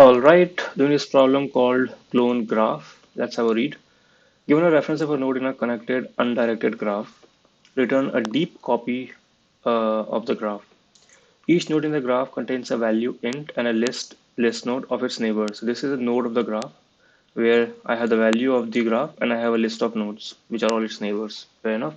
All right, doing this problem called clone graph. Let's have a read. Given a reference of a node in a connected undirected graph, return a deep copy of the graph. Each node in the graph contains a value int and a list node of its neighbors. So this is a node of the graph where I have the value of the graph and I have a list of nodes which are all its neighbors. Fair enough.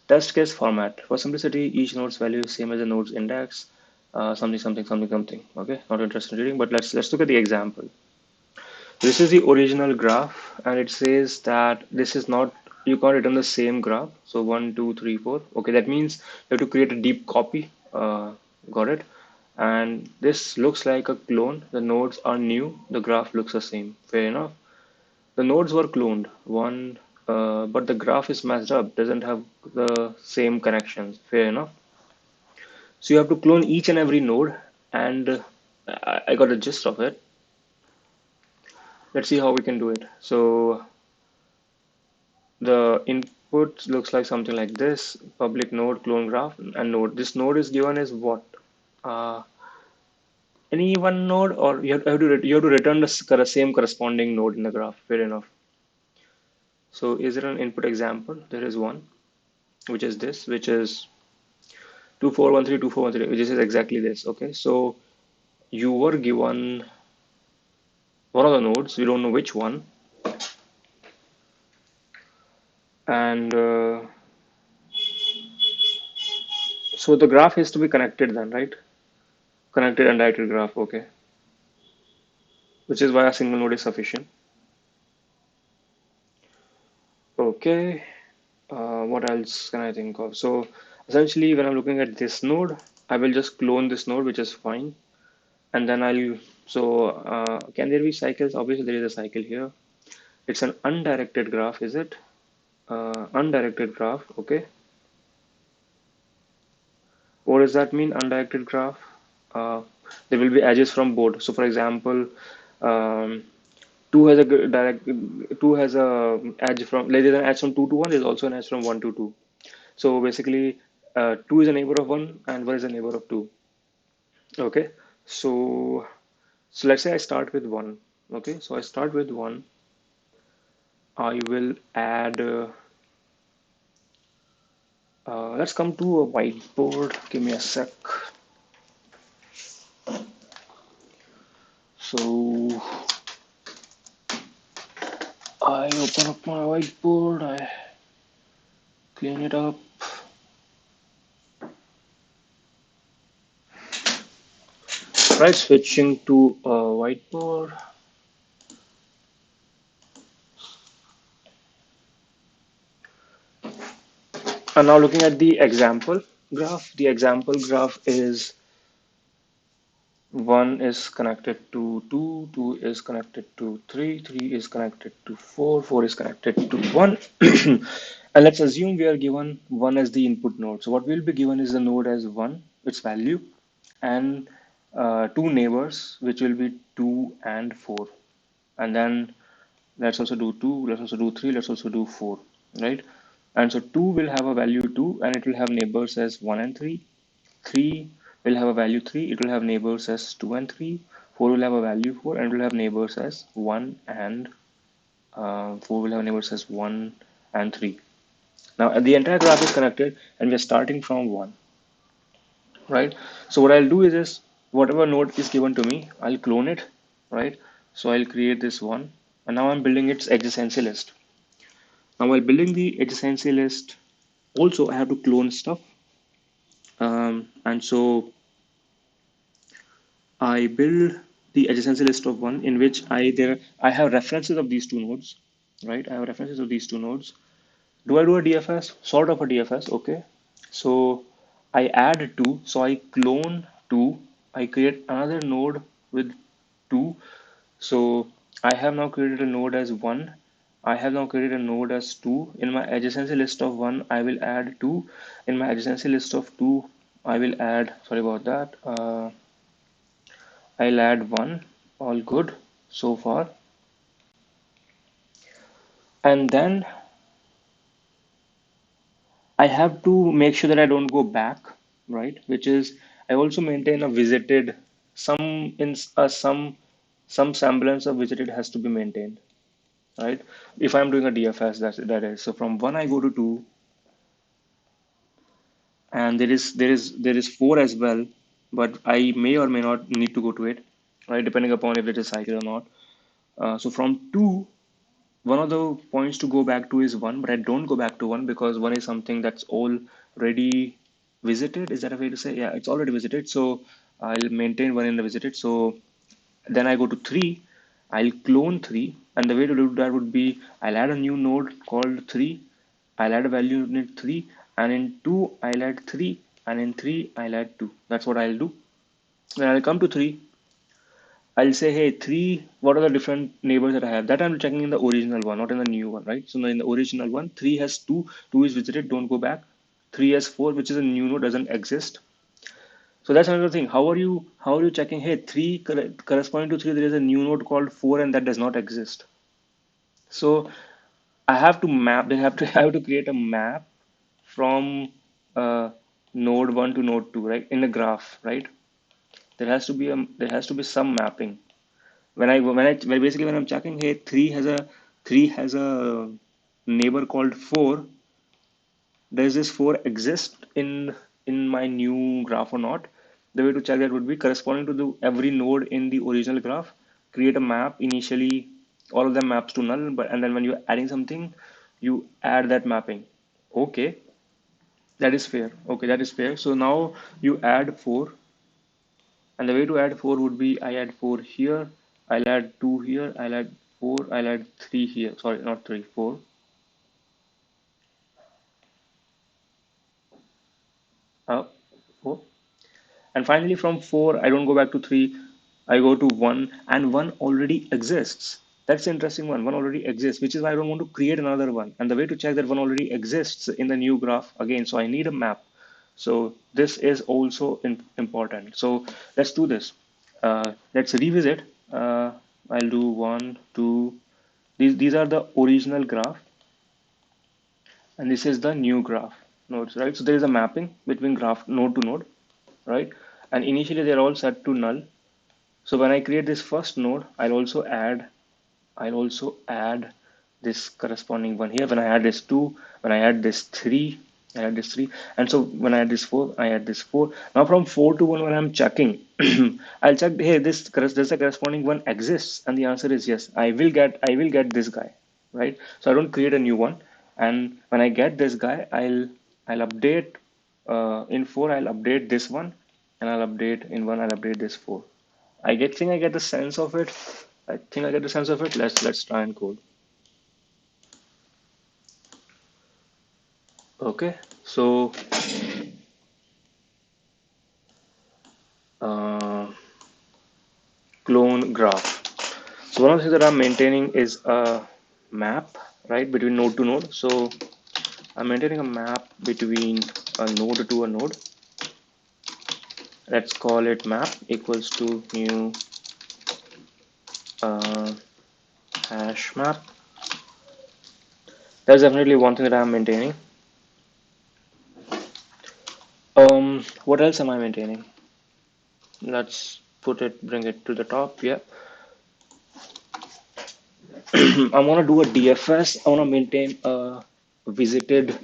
Test case format. For simplicity, each node's value is same as the node's index. Something, something, something, something. Okay, not interested in reading, but let's look at the example. This is the original graph, and it says that this is not, you can't return the same graph. So one, two, three, four. Okay, that means you have to create a deep copy. Got it? And this looks like a clone. The nodes are new. The graph looks the same. Fair enough. The nodes were cloned. But the graph is messed up. Doesn't have the same connections. Fair enough. So you have to clone each and every node, and I got the gist of it. Let's see how we can do it. So the input looks like something like this: public node, clone graph, and node. This node is given as what? Uh, any one node, or you have to return the same corresponding node in the graph. Fair enough. So is there an input example? There is one, which is this, which is 2413 2413, which is exactly this. Okay, so you were given one of the nodes. We don't know which one, and so the graph has to be connected then, right? Connected and directed graph. Okay, which is why a single node is sufficient. Okay, what else can I think of? So essentially, when I'm looking at this node, I will just clone this node, which is fine. And then can there be cycles? Obviously, there is a cycle here. It's an undirected graph, is it? Undirected graph, okay. What does that mean, undirected graph? Uh, there will be edges from both. So for example, um, two has a direct, two has a edge from, like there's an edge from 2 to 1, there's also an edge from 1 to 2. So basically, 2 is a neighbor of 1 and 1 is a neighbor of 2. Okay, so let's say I start with 1. Okay, so I start with 1. I will add, let's come to a whiteboard. Give me a sec. So I open up my whiteboard, I clean it up. Right, switching to a whiteboard. And now looking at the example graph. The example graph is 1 is connected to 2, 2 is connected to 3, 3 is connected to 4, 4 is connected to 1. And let's assume we are given 1 as the input node. So what we'll be given is the node as 1, its value, and two neighbors, which will be 2 and 4. And then let's also do 2, let's also do 3, let's also do 4, right? And so 2 will have a value 2 and it will have neighbors as 1 and 3. 3 will have a value 3, it will have neighbors as 2 and 3. 4 will have a value 4 and it will have neighbors as 1 and 4 will have neighbors as 1 and 3. Now the entire graph is connected and we are starting from 1, right? So what I'll do is whatever node is given to me, I'll clone it, right? So I'll create this one and now I'm building its adjacency list. Now while building the adjacency list, also I have to clone stuff. And so I build the adjacency list of one in which I have references of these two nodes, right? I have references of these two nodes. Do I do a DFS? Sort of a DFS, okay. So I add two, so I clone two, I create another node with two. So I have now created a node as one. I have now created a node as two. In my adjacency list of one, I will add two. In my adjacency list of two, I will add, sorry about that. I'll add one. All good so far. And then I have to make sure that I don't go back, right? Which is I also maintain a visited some some semblance of visited has to be maintained, right? If I'm doing a DFS, that is. So from one I go to two, and there is four as well, but I may or may not need to go to it, right? Depending upon if it is cycle or not. So from two, one of the points to go back to is one, but I don't go back to one because one is something that's already visited. Is that a way to say? Yeah, it's already visited. So I'll maintain one in the visited. So then I go to three, I'll clone three, and the way to do that would be I'll add a new node called three, I'll add a value in it three, and in two I'll add three, and in three I'll add two. That's what I'll do. Then I'll come to three, I'll say, hey, three, what are the different neighbors that I have? That I'm checking in the original one, not in the new one, right? So now in the original one, three has two, two is visited, don't go back. Three has four, which is a new node, doesn't exist. So that's another thing. How are you checking? Hey, three corresponding to three, there is a new node called four, and that does not exist. So I have to map. They have to I have to create a map from node one to node two, right? In the graph, right? There has to be some mapping. When basically when I'm checking, hey, three has a neighbor called four. Does this four exist in my new graph or not? The way to check that would be corresponding to the every node in the original graph. Create a map initially, all of them maps to null, but and then when you're adding something, you add that mapping. Okay, that is fair. Okay, that is fair. So now you add four, and the way to add four would be I add four here, I'll add two here, I'll add four, I'll add three here. Sorry, not three, four. Uh, Four. And finally, from four, I don't go back to three, I go to one, and one already exists. That's the interesting one. One already exists, which is why I don't want to create another one. And the way to check that one already exists in the new graph again, so I need a map. So this is also important. So let's do this. Let's revisit. I'll do one, two. These are the original graph, and this is the new graph nodes, right? So there is a mapping between graph node to node, right? And initially they're all set to null. So when I create this first node, I'll also add this corresponding one here. When I add this two, when I add this three, I add this three, and so when I add this four, I add this four. Now from four to one, when I'm checking, I'll check. Hey, does the corresponding one exists? And the answer is yes. I will get this guy, right? So I don't create a new one, and when I get this guy, I'll update in four. I'll update this one, and I'll update in one. I'll update this four. I get the sense of it. I think I get the sense of it. Let's try and code. Okay, so uh, clone graph. So one of the things that I'm maintaining is a map, right, between node to node. So I'm maintaining a map between a node to a node. Let's call it map equals to new uh, hash map. That's definitely one thing that I'm maintaining. What else am I maintaining? Let's bring it to the top. Yeah. I want to do a DFS. I want to maintain a visited,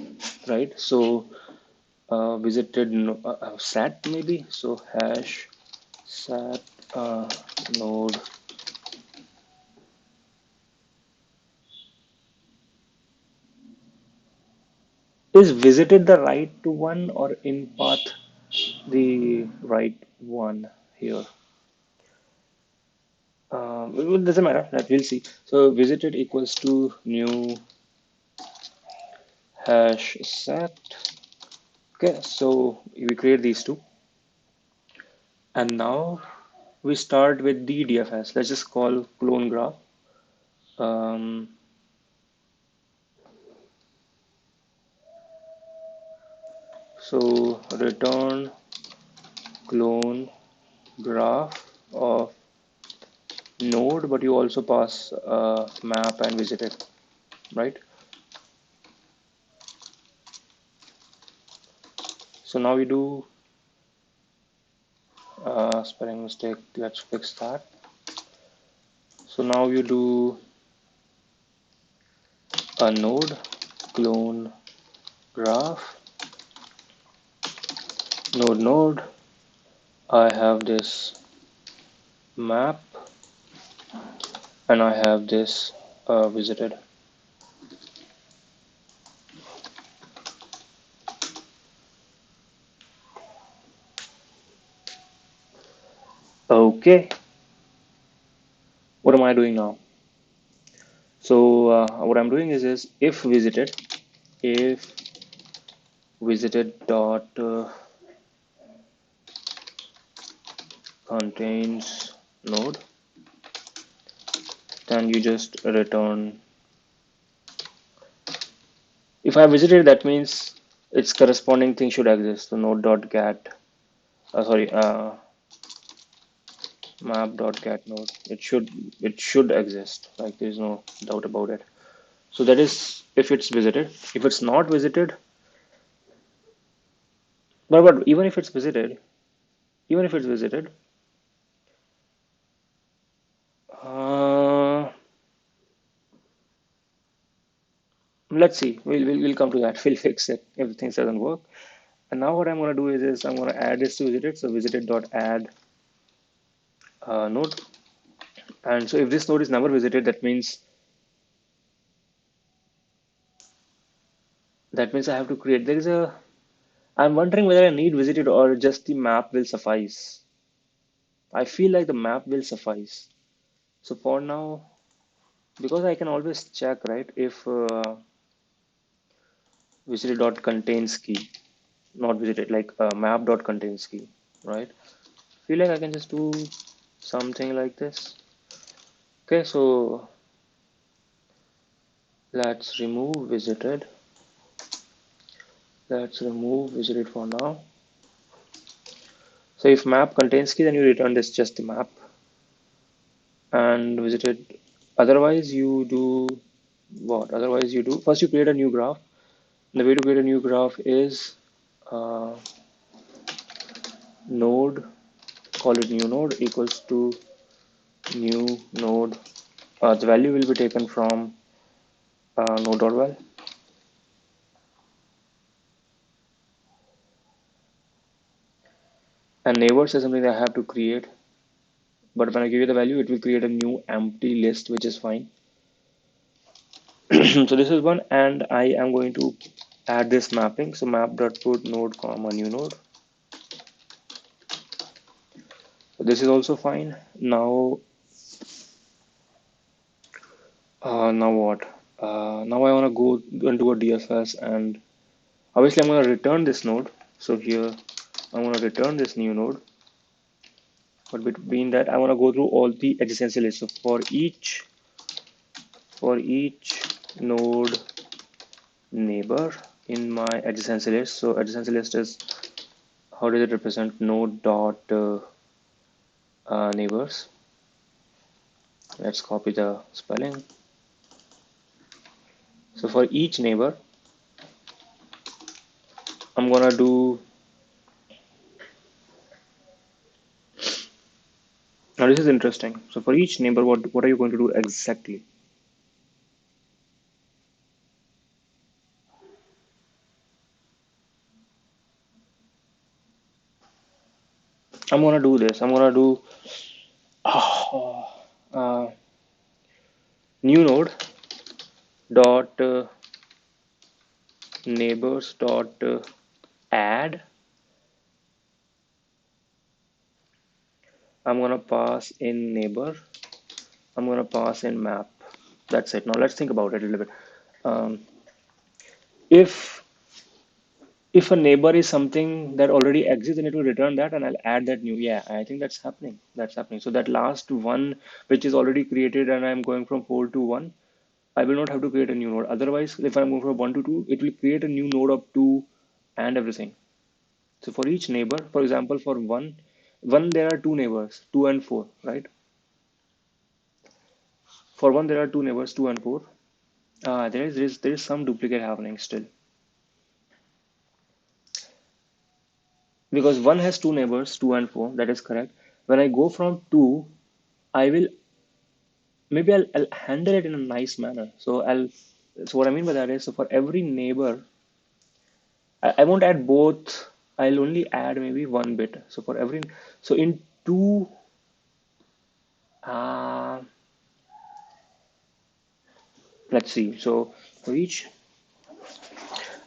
right? So visited sat maybe. So hash sat node is visited the right to one or in path the right one here. It doesn't matter. That we'll see. So visited equals to new hash sat. Okay, so we create these two, and now we start with the DFS. Let's just call clone graph. Um, so return clone graph of node, but you also pass map and visit it, right? So now we do spelling mistake. Let's fix that. So now you do a node clone graph node. I have this map and I have this visited. Okay, what am I doing now? So what I'm doing is if visited dot contains node, then you just return. If I visited, that means its corresponding thing should exist. So node dot get, sorry, map dot get node. It should exist. Like there's no doubt about it. So that is if it's visited. If it's not visited, but even if it's visited, even if it's visited, uh, let's see. We'll come to that. We'll fix it if things doesn't work. And now what I'm gonna do is I'm gonna add this to visited. So visited dot add node. And so if this node is never visited, that means I have to create. There is a. I'm wondering whether I need visited or just the map will suffice. I feel like the map will suffice. So for now, because I can always check, right, if visited dot contains key, not visited, like map dot contains key, right? Feel like I can just do something like this. Okay, so let's remove visited. Let's remove visited for now. So if map contains key, then you return this just the map and visited. Otherwise, you do what? Otherwise, you do first you create a new graph. The way to create a new graph is uh, node, call it new node equals to new node. The value will be taken from node.val, and neighbors is something that I have to create. But when I give you the value, it will create a new empty list, which is fine. So this is one, and I am going to add this mapping. So map.put node comma new node. So this is also fine. Now what? Now I want to go into a DFS, and obviously I'm going to return this node. So here I'm going to return this new node. But between that, I want to go through all the adjacency lists. So for each node neighbor in my adjacency list. So adjacency list is how does it represent node dot neighbors. Let's copy the spelling. So for each neighbor, I'm gonna do. Now this is interesting. So for each neighbor, what are you going to do exactly? I'm gonna do this. I'm gonna do uh, new node dot neighbors dot add. I'm gonna pass in neighbor. I'm gonna pass in map. That's it. Now let's think about it a little bit. Um, if if a neighbor is something that already exists, then it will return that, and I'll add that new. Yeah, I think that's happening. That's happening. So that last one, which is already created, and I'm going from 4 to 1, I will not have to create a new node. Otherwise, if I'm going from 1 to 2, it will create a new node of 2 and everything. So for each neighbor, for example, for one there are two neighbors, 2 and 4, right? For one there are two neighbors, 2 and 4. There is some duplicate happening still because one has two neighbors, 2 and 4. That is correct. When I go from 2, I will maybe I'll handle it in a nice manner. So what I mean by that is, so for every neighbor, I won't add both. I'll only add maybe one bit. So for every, so in two, uh, let's see. So for each,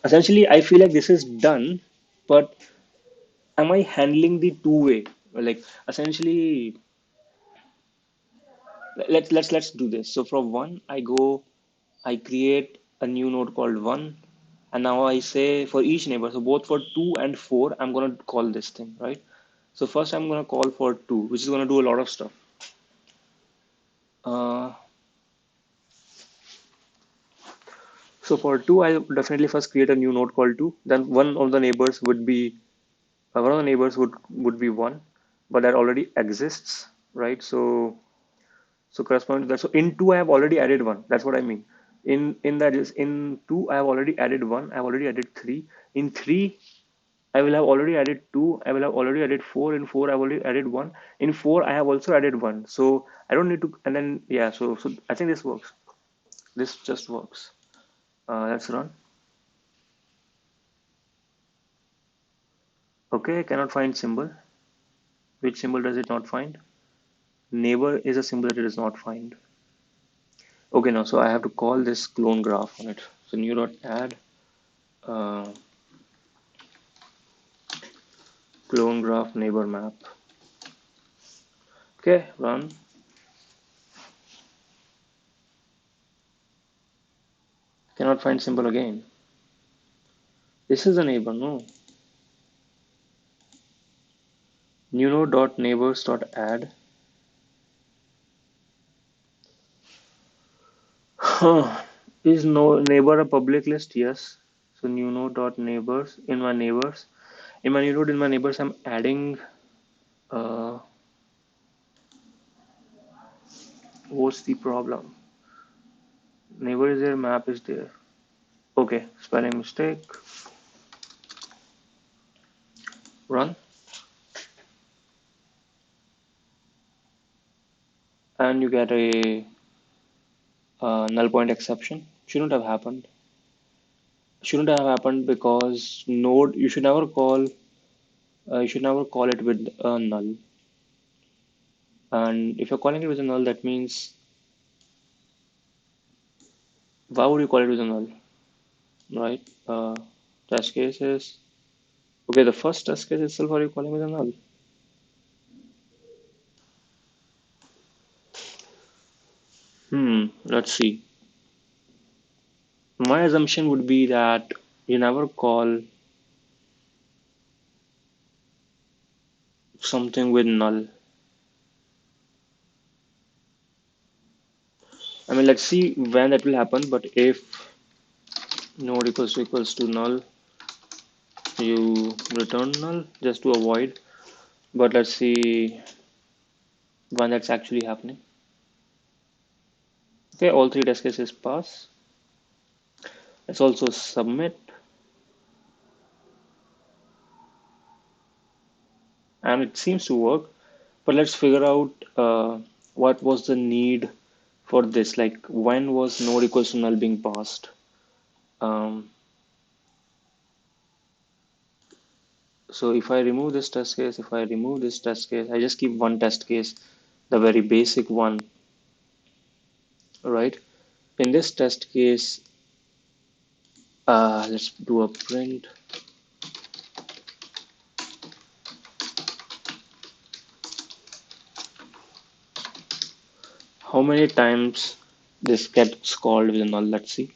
essentially, I feel like this is done, but am I handling the two-way? Like essentially, let's do this. So for one, I create a new node called one, and now I say for each neighbor. So both for two and four, I'm gonna call this thing, right? So first, I'm gonna call for two, which is gonna do a lot of stuff. Uh, so for two, I definitely first create a new node called two. Then one of the neighbors would be one of the neighbors would be one, but that already exists, right? So corresponding to that. So in two, I have already added one. That's what I mean. In that is in two, I have already added one. I have already added three. In three, I will have already added two. I will have already added four. In four, I've already added one. In four, I have also added one. So I don't need to. And then yeah. So I think this works. This just works. Let's run. Okay, cannot find symbol. Which symbol does it not find? Neighbor is a symbol that it does not find. Okay, now so I have to call this clone graph on it. So new dot add uh, clone graph neighbor map. Okay, run. Cannot find symbol again. This is a neighbor, no. New node dot neighbors dot add. Is no neighbor a public list? Yes. So new node dot neighbors in my neighbors. In my new node in my neighbors, I'm adding uh, what's the problem? Neighbor is there, map is there. Okay, spelling mistake. Run. And you get a null point exception. Shouldn't have happened. Shouldn't have happened because node you should never call it with a null. And if you're calling it with a null, that means why would you call it with a null, right? Test cases. Okay, the first test case itself, are you calling with a null? Let's see. My assumption would be that you never call something with null. I mean, let's see when that will happen. But if node equals to null, you return null just to avoid. But let's see when that's actually happening. Okay, all three test cases pass. Let's also submit, and it seems to work. But let's figure out what was the need for this. Like when was node equals to null being passed? Um, so if I remove this test case, if I remove this test case, I just keep one test case, the very basic one, right? In this test case, let's do a print. How many times this gets called with a null? Let's see.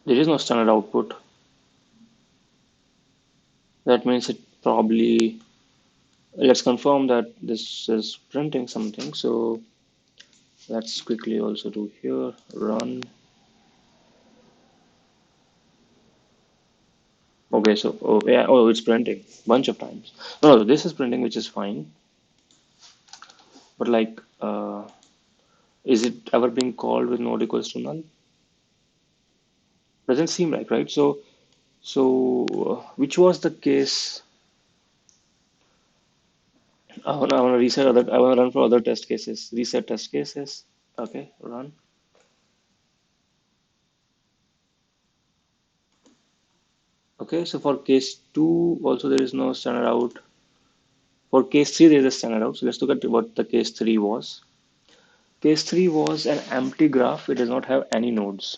There is no standard output. That means it probably, let's confirm that this is printing something. So let's quickly also do here, run. Okay, so oh yeah, oh it's printing bunch of times. No, this is printing, which is fine. But like, is it ever being called with node equals to null? Doesn't seem like, right? So which was the case? I wanna reset other. I wanna run for other test cases. Reset test cases. Okay, run. Okay, so for case two, also there is no standard out. For case three, there is a standard out. So let's look at what the case three was. Case three was an empty graph. It does not have any nodes.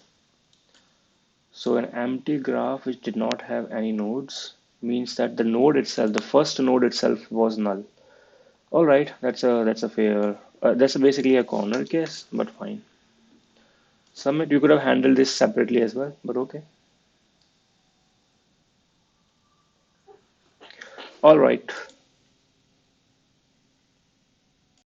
So an empty graph which did not have any nodes means that the node itself, the first node itself, was null. All right, that's a fair. That's basically a corner case, but fine. Summit, you could have handled this separately as well, but okay. All right.